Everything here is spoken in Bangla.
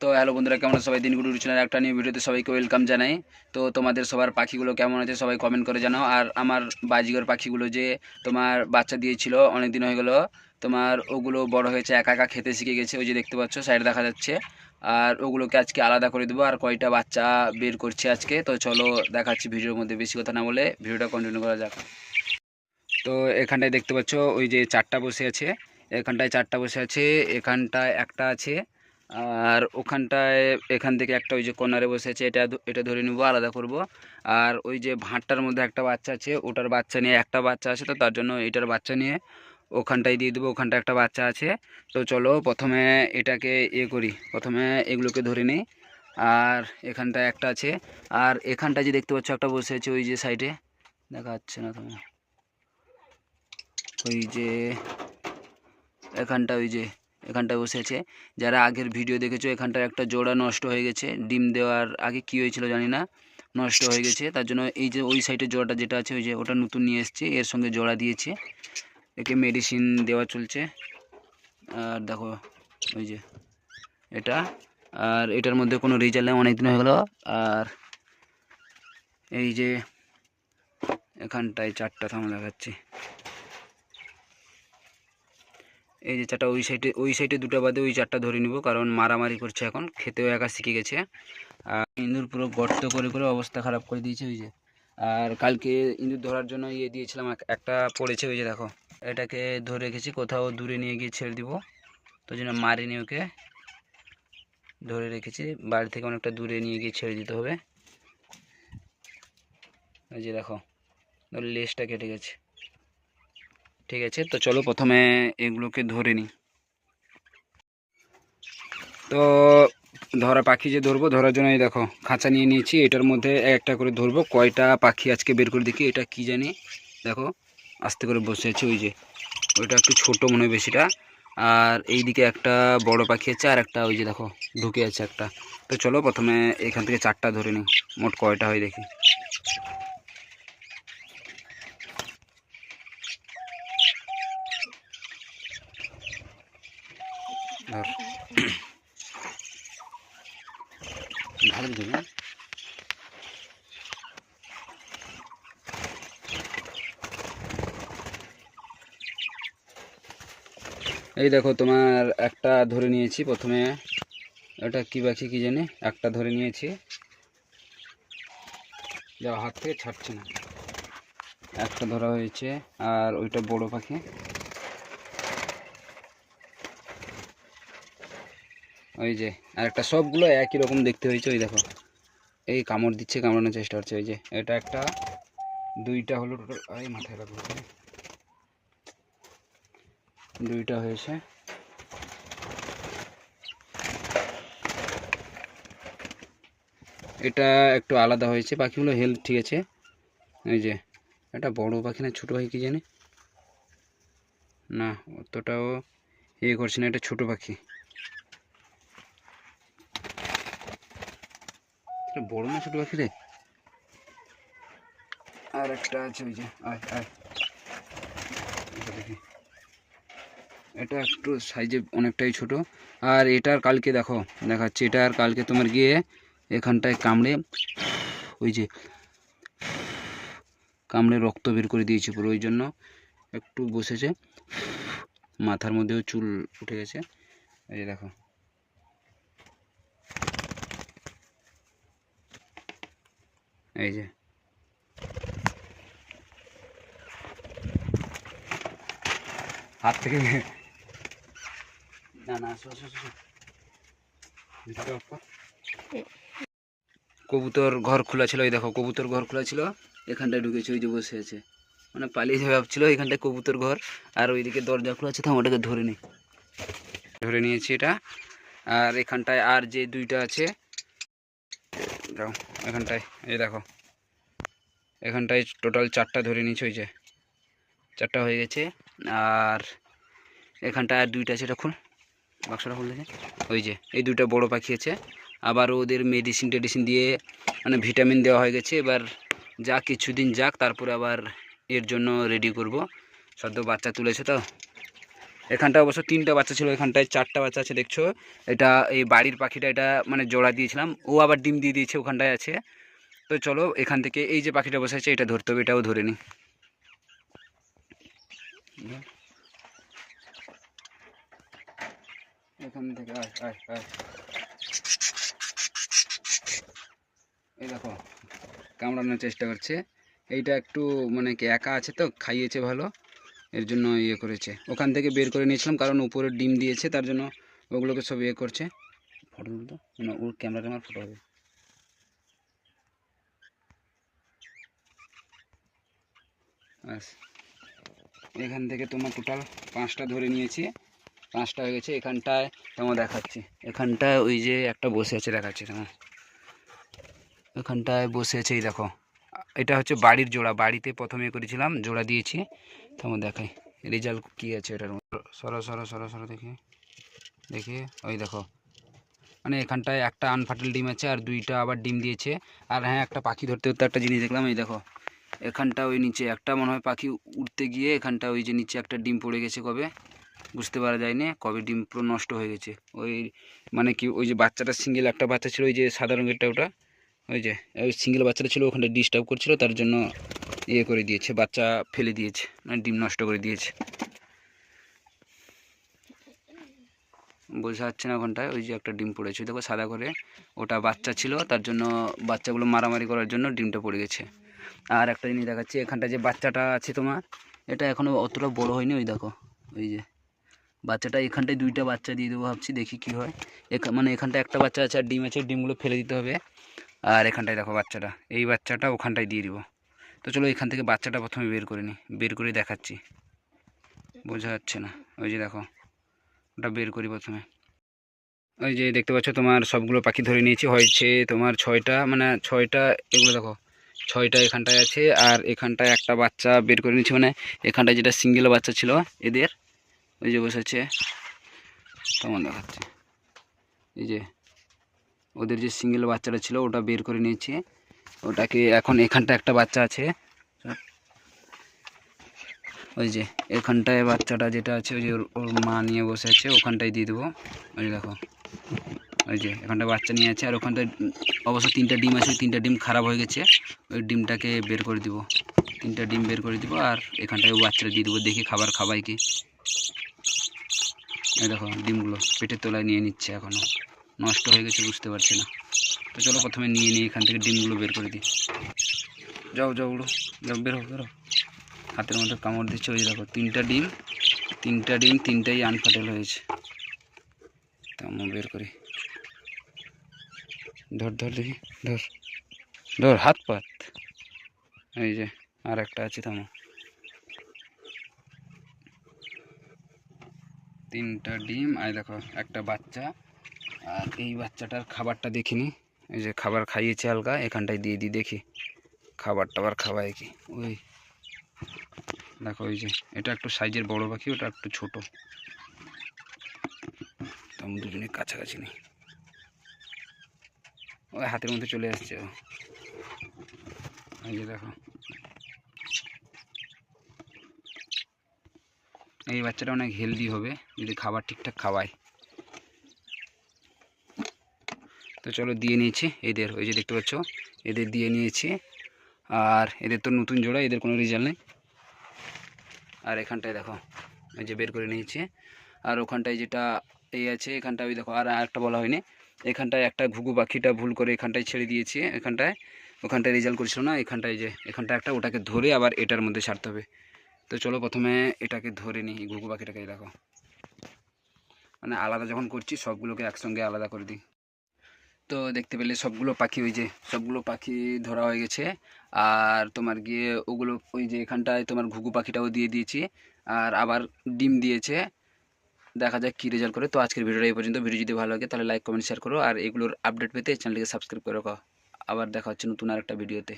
তো হ্যালো বন্ধুরা, কেমন আছো সবাই? দিনগুলো চ্যানেলের একটা নিউ ভিডিওতে সবাইকে ওয়েলকাম জানাই। তো তোমাদের সবার পাখিগুলো কেমন আছে সবাই কমেন্ট করে জানাও। আর আমার বাজিগর পাখিগুলো যে তোমার বাচ্চা দিয়েছিল অনেক দিন হয়ে গেলো, তোমার ওগুলো বড় হয়েছে, একা একা খেতে শিখে গেছে, ওই যে দেখতে পাচ্ছ সাইডে দেখা যাচ্ছে। আর ওগুলোকে আজকে আলাদা করে দেবো, আর কয়টা বাচ্চা বের করছে আজকে। তো চলো দেখাচ্ছি ভিডিওর মধ্যে, বেশি কথা না বলে ভিডিওটা কন্টিনিউ করা যাক। তো এখানটায় দেখতে পাচ্ছ ওই যে চারটা বসে আছে, এখানটায় চারটা বসে আছে, এখানটায় একটা আছে, আর ওখানটায় এখান থেকে একটা ওই যে কর্নারে বসে আছে, এটা ধরে নিব, আলাদা করব। আর ওই যে ভাঁটটার মধ্যে একটা বাচ্চা আছে, ওটার বাচ্চা নিয়ে একটা বাচ্চা আছে, তো তার জন্য এটার বাচ্চা নিয়ে ওখানটায় দিয়ে দেবো। ওখানটা একটা বাচ্চা আছে। তো চলো প্রথমে এটাকে করি, প্রথমে এগুলোকে ধরে নিই। আর এখানটায় একটা আছে, আর এখানটায় যে দেখতে পাচ্ছ একটা বসে আছে ওই যে সাইডে, দেখা যাচ্ছে না তোমার, ওই যে এখানটা, ওই যে এখানটায় বসে আছে। যারা আগের ভিডিও দেখেছো, এখানটায় একটা জোড়া নষ্ট হয়ে গেছে, ডিম দেওয়ার আগে কি হয়েছিল জানি না, নষ্ট হয়ে গেছে। তার জন্য এই যে ওই সাইডের জোড়াটা যেটা আছে, ওই যে ওটা নতুন নিয়ে এসেছে, এর সঙ্গে জোড়া দিয়েছে, একে মেডিসিন দেওয়া চলছে। আর দেখো ওই যে এটা, আর এটার মধ্যে কোনো রেজাল্ট নেই, অনেকদিন হয়ে গেলো। আর এই যে এখানটায় চারটা থামা দেখাচ্ছি, এই যে চারটা, ওই সাইডে দুটো বাদে ওই চারটা ধরে নিব, কারণ মারামারি করছে এখন, খেতেও একা শিখে গেছে। আর ইঁদুর পুরো গর্ত করে করে অবস্থা খারাপ করে দিয়েছে ওই যে। আর কালকে ইঁদুর ধরার জন্য দিয়েছিলাম, একটা পড়েছে ওই যে দেখো, এটাকে ধরে রেখেছি, কোথাও দূরে নিয়ে গিয়ে ছেড়ে দিব, তো জন্য মারিনি ওকে, ধরে রেখেছি, বাড়ি থেকে অনেকটা দূরে নিয়ে গিয়ে ছেড়ে দিতে হবে। ওই যে দেখো লেজটা কেটে গেছে। ঠিক আছে, তো চলো প্রথমে এগুলোকে ধরে নিই। তো ধরা পাখি যে ধরবো, ধরার জন্য এই দেখো খাঁচা নিয়ে নিয়েছি, এটার মধ্যে একটা করে ধরবো। কয়টা পাখি আজকে বের করে দেখি, এটা কি জানি, দেখো আস্তে করে বসে আছে, ওই যে ওইটা একটু ছোট মনে হয় বেশিটা। আর এই দিকে একটা বড় পাখি আছে, আর একটা ওই যে দেখো ঢুকে আছে একটা। তো চলো প্রথমে এখান থেকে চারটা ধরে নিই, মোট কয়টা হয় দেখি। ধর ভালো ধরি। এই দেখো তোমার একটা ধরে নিয়েছি প্রথমে, এটা কি পাখি কি জানি, একটা ধরে নিয়েছি, যা হাত থেকে ছাড়ছে না, একটা ধরা হয়েছে। আর ওইটা বড় পাখি, ওই যে আর একটা, সবগুলো একই রকম দেখতে হয়েছে, ওই দেখো এই কামড় দিচ্ছে, কামড়ানোর চেষ্টা হচ্ছে। ওই যে এটা একটা, দুইটা হলো টোটাল, এই মাথায় রাখবো, দুইটা হয়েছে। এটা একটু আলাদা হয়েছে, পাখিগুলো হেলথ ঠিক আছে। এই যে এটা বড় পাখি না ছোট পাখি কি জানি, না অতটাও করছে না, এটা ছোট পাখি, এটা বড় না ছোট পাখি রে। আর একটা আছে ওই যে, আয় আয়, এটা দেখি, এটা একটু সাইজে অনেকটাই ছোট। আর এটার কালকে দেখো দেখাচ্ছি, এটা আর কালকে তোমার গিয়ে এখানটায় কামড়ে, ওই যে কামড়ে রক্ত বের করে দিয়েছে পুরো, ওই জন্য একটু বসেছে, মাথার মধ্যেও চুল উঠে গেছে। এই যে দেখো, এই যে হাত থেকে, না না কবুতর ঘর খোলা ছিল, এই দেখো কবুতর ঘর খোলা ছিল, এখানটায় ঢুকেছে, ওই যে বসে আছে, মানে পালিয়ে যাবে ভাবছিল, এখানটায় কবুতর ঘর। আর ওইদিকে দরজা খোলা আছে, তো ওটাকে ধরে নিই, ধরে নিয়েছি এটা। আর এখানটায় আর যে দুইটা আছে, যাও এখানটায়, এই দেখো এখানটায় টোটাল চারটা ধরে নিয়েছি, ওই যে চারটা হয়ে গেছে। আর এখানটায় আর দুইটা আছে, এটা খুল, বাক্সটা খুলে দেখে, ওই যে এই দুইটা বড় পাখি আছে। আবার ওদের মেডিসিন টেডিসিন দিয়ে, মানে ভিটামিন দেওয়া হয়ে গেছে, এবার যা কিছুদিন যাক, তারপরে আবার এর জন্য রেডি করব। সদ্য বাচ্চা তুলেছে তো, এখানটায় অবশ্য 3টা বাচ্চা ছিল, এখানটায় 4টা বাচ্চা আছে দেখছো। এটা এই বাড়ির পাখিটা, এটা মানে জোড়া দিয়েছিলাম, ও আবার ডিম দিয়ে দিয়েছে, ওখানটায় আছে। তো চলো এখান থেকে এই যে পাখিটা বসে আছে এটা ধরতে হবে, এটাও ধরে নিই। এখান থেকে এই দেখো কামড়ানোর চেষ্টা করছে। এইটা একটু মানে কি একা আছে তো, খাইয়েছে ভালো, এর জন্য ইয়ে করেছে। ওখান থেকে বের করে নিয়েছিলাম কারণ উপরে ডিম দিয়েছে, তার জন্য ওগুলোকে সব ইয়ে করছে। ফটো তুলতো মানে ওর ক্যামেরাটা আমার ফটো হবে। এখান থেকে তোমার টোটাল 5টা ধরে নিয়েছি, 5টা হয়ে গেছে। এখানটায় তোমার দেখাচ্ছি, এখানটায় ওই যে একটা বসে আছে দেখাচ্ছি তোমার, এখানটায় বসে আছে এই দেখো। এটা হচ্ছে বাড়ির জোড়া, বাড়িতে প্রথমে করেছিলাম, জোড়া দিয়েছি। তোমার দেখাই রেজাল্ট কী আছে এটার। সরো সরো সরো সরো দেখি দেখি, ওই দেখো মানে এখানটায় একটা আনফাটেল ডিম আছে আর 2টা আবার ডিম দিয়েছে। আর হ্যাঁ, একটা পাখি ধরতে ধরতে একটা জিনিস দেখলাম, এই দেখো এখানটা ওই নিচে একটা মনে হয় পাখি উঠতে গিয়ে এখানটা ওই যে নিচে একটা ডিম পড়ে গেছে, কবে বুঝতে পারা যায়নি, কবে ডিম পুরো নষ্ট হয়ে গেছে। ওই মানে কি ওই যে বাচ্চাটা সিঙ্গেল একটা বাচ্চা ছিল, ওই যে সাদা রঙেরটা, ওটা ওই যে ওই সিঙ্গেল বাচ্চাটা ছিল, ওখানটা ডিস্টার্ব করছিল, তার জন্য ইয়ে করে দিয়েছে, বাচ্চা ফেলে দিয়েছে, মানে ডিম নষ্ট করে দিয়েছে। বোঝা যাচ্ছে না ওখানটায় ওই যে একটা ডিম পড়েছে দেখো সাদা করে, ওটা বাচ্চা ছিল, তার জন্য বাচ্চাগুলো মারামারি করার জন্য ডিমটা পড়ে গেছে। আর একটা জিনিস দেখাচ্ছি, এখানটা যে বাচ্চাটা আছে তোমার, এটা এখনও অতটা বড় হয়নি, ওই দেখো ওই যে বাচ্চাটা, এখানটায় 2টা বাচ্চা দিয়ে দেবো ভাবছি, দেখি কি হয়। মানে এখানটা একটা বাচ্চা আছে আর ডিম আছে, ডিমগুলো ফেলে দিতে হবে। আর এখানটায় দেখো বাচ্চাটা, এই বাচ্চাটা ওখানটায় দিয়ে দিব। তো চলো এখান থেকে বাচ্চাটা প্রথমে বের করে নিই, বের করে দেখাচ্ছি। বোঝা যাচ্ছে না, ওই যে দেখো ওটা বের করি প্রথমে। ওই যে দেখতে পাচ্ছ তোমার সবগুলো পাখি ধরে নিয়েছি, হয়েছে তোমার 6টা, মানে 6টা, এগুলো দেখো 6টা এখানটায় আছে। আর এখানটায় একটা বাচ্চা বের করে নিয়েছি, মানে এখানটায় যেটা সিঙ্গেল বাচ্চা ছিল এদের, ওই যে বসেছে কেমন দেখাচ্ছে, এই যে ওদের যে সিঙ্গেল বাচ্চাটা ছিল ওটা বের করে নিয়েছি, ওটাকে এখন এখানটা একটা বাচ্চা আছে, ওই যে এখানটায় বাচ্চাটা যেটা আছে ওই যে ওর মা নিয়ে বসে আছে, ওখানটায় দিয়ে দেবো। ওই দেখো ওই যে এখানটা বাচ্চা নিয়ে আছে, আর ওখানটায় অবশ্য 3টা ডিম আছে, 3টা ডিম খারাপ হয়ে গেছে, ওই ডিমটাকে বের করে দিব, 3টা ডিম বের করে দিব। আর এখানটায় বাচ্চাটা দিয়ে দেবো, দেখি খাবার খাবাই কি। এই দেখো ডিমগুলো পেটের তলায় নিয়ে নিচ্ছে, এখনও নষ্ট হয়ে গেছে বুঝতে পারছি না। তো চলো প্রথমে নিয়ে নিই এখান থেকে, ডিমগুলো বের করে দিই। যাও যাও উড়ো, যাও বেরো বেরো, হাতের মধ্যে কামড় দিচ্ছে। ওই দেখো 3টা ডিম, 3টাই আনফাটেল হয়েছে। তো আমি বের করি, ধর ধর দেখি, ধর ধর হাত পাত, এই যে আর একটা আছে, থামো। 3টা ডিম, আর দেখো একটা বাচ্চা। আর এই বাচ্চাটার খাবারটা দেখিনি, এই যে খাবার খাইয়েছে হালকা, এখানটায় দিয়ে দিই, দেখি খাবার টাবার খাওয়ায় কি। ওই দেখো ওই যে এটা একটু সাইজের বড় পাখি, ওটা একটু ছোট, তো আমি দুজনে কাছাকাছি নেই, ওই হাতের মধ্যে চলে আসছে ও। এই যে দেখো এই বাচ্চাটা অনেক হেলদি হবে যদি খাবার ঠিকঠাক খাওয়ায়। তো চলো দিয়ে নিয়েছি এদের, ওই যে দেখতে পাচ্ছ এদের দিয়ে নিয়েছি। আর এদের তো নতুন জোড়া, এদের কোনো রেজাল্ট নেই। আর এখানটায় দেখো এই যে বের করে নিয়েছি। আর ওখানটায় যেটা এই আছে, এখানটায় ওই দেখো আর একটা বলা হয়নি, এখানটায় একটা ঘুঘু পাখিটা ভুল করে এখানটায় ছেড়ে দিয়েছি, ওখানটায় রেজাল্ট করছিল না, এখানটায় যে এখানটা একটা, ওটাকে ধরে আবার এটার মধ্যে ছাড়তে হবে। তো চলো প্রথমে এটাকে ধরে নিই, ঘুঘু পাখিটাকে দেখো, মানে আলাদা যখন করছি সবগুলোকে একসঙ্গে আলাদা করে দিই। তো দেখতে পেলে সবগুলো পাখি, ওই যে সবগুলো পাখি ধরা হয়ে গেছে। আর তোমার গিয়ে ওগুলো ওই যে এখানটায় তোমার ঘুঘু পাখিটাও দিয়ে দিয়েছি, আর আবার ডিম দিয়েছে। দেখা যাক কী রেজাল্ট করে। তো আজকের ভিডিওটা এই পর্যন্ত। ভিডিও যদি ভালো লাগে তাহলে লাইক কমেন্ট শেয়ার করো, আর এগুলোর আপডেট পেতে চ্যানেলটিকে সাবস্ক্রাইব করে রাখো। আবার দেখা হচ্ছে নতুন আরেকটা ভিডিওতে।